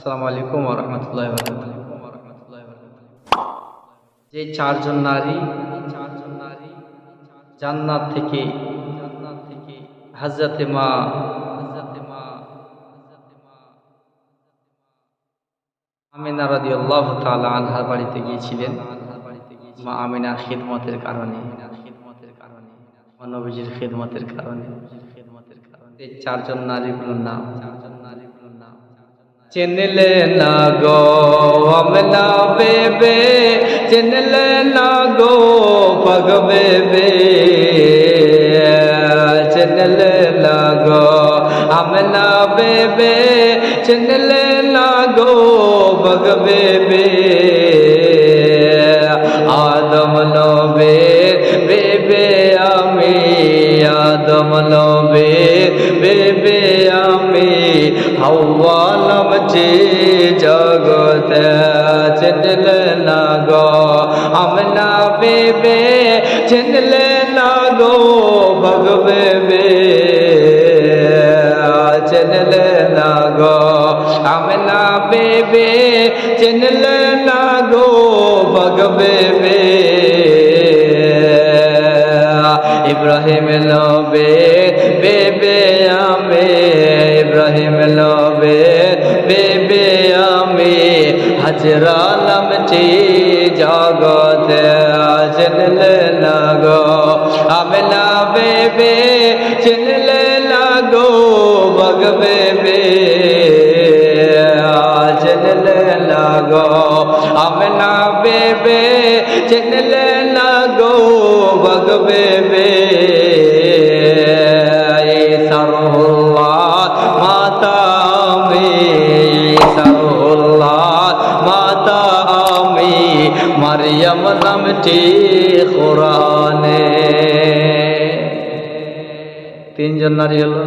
আসসালামু আলাইকুম ওয়া রাহমাতুল্লাহি ওয়া বারাকাতুহু। যে চারজন নারী জান্নাত থেকে হযরতে মা আমিনা রাদিয়াল্লাহু তাআলা আনহার বাড়িতে গিয়েছিলেন মা আমিনার খিদমতের কারণে, মা নবীজির খিদমতের কারণে। এই চারজন নারীগুলোর নাম চিনলে না গো আমনা বেবে, চিনলে না গো পগ বেবে, চিনলে না গো আমনা বেবে, চিনলে না গো পগ বেবে। আদম নবে বেবে আমি, আদম নবে বেবে আমি, হাওয়া নামছে জগতে চিনলে না গো আমনা বেবে, চিনলে না গো ভগ বেবে, চিনলে না গো আমনা বেবে, চিনলে না গো ভগ বেবে। ইব্রাহিম নবে বেবে আমি, ইব্রাহিম নবে বেবে আমি, হাজরা নামটি জগতে চিনলে না গো আমনা বেবে, চিনলে না গো ভগ বেবে, চিনলে না গো আমনা বেবে, চিনলে না গো ভগ বেবে। সারহুল্লাহ মাতা আমি, সারহুল্লাহ মাতা আমি, মারিয়াম নামটি কোরআনে। তিনজন নারী হলো,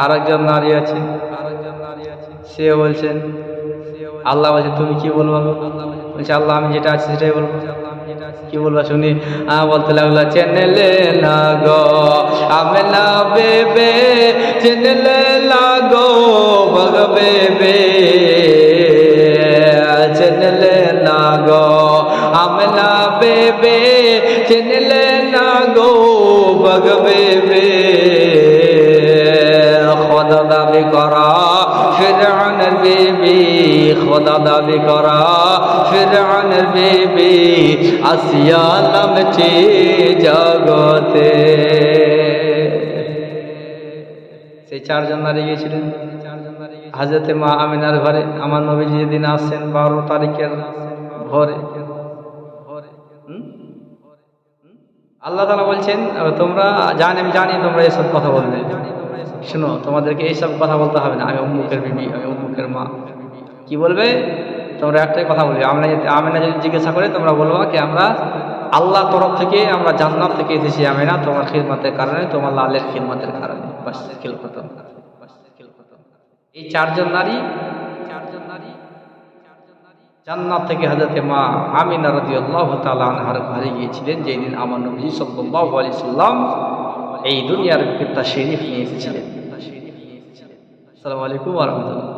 আর একজন নারী আছে, সে বলছেন আল্লাহ বলছে তুমি কি বলবো? বলছে আল্লাহ আমি যেটা আছে সেটাই বলবো। কি বলবো শুনি? বলতে লাগলো চিনলে না গো আমনা বেবে, চিনলে না গো ভগ বেবে, চিনলে না গো আমনা বেবে, চিনলে না গো ভগ বেবে। খোদা দাবি করা ফিরআউনের বিবি, খোদা দাবি করা ফিরআউনের বিবি, আসিয়া নামটি জগতে। সেই চারজন নারী গিয়েছিলেন হযরতে মা আমিনার ঘরে। আমার নবীজি যেদিন আসছেন 12 তারিখের ভোরে, আল্লাহ তাআলা বলছেন তোমরা আমি জানি তোমরা এসব কথা বলবে, শোনো তোমাদেরকে এইসব কথা বলতে হবে না, আমি অমুকের বিবি, আমি অমুকের মা। কি বলবে? তোমরা একটাই কথা বলবে, আমিনা যদি জিজ্ঞাসা করে তোমরা বলবো কি আমরা আল্লাহর তরফ থেকে, আমরা জান্নাত থেকে এসেছি আমিনা, তোমার খিদমতের কারণে, তোমার লালের খিদমতের কারণে। বাস খেল খতম। এই চারজন নারী জান্নাত থেকে হযরতে মা আমিনা রাদিয়াল্লাহু তাআলা আনহার ঘরে গিয়েছিলেন, যেই দিন আমার নবী সাল্লাল্লাহু আলাইহি সাল্লাম এই দুনিয়ার তাশরীফ নিয়ে এসেছিলেন। আসসালামু আলাইকুম ওয়া রাহমাতুল্লাহ।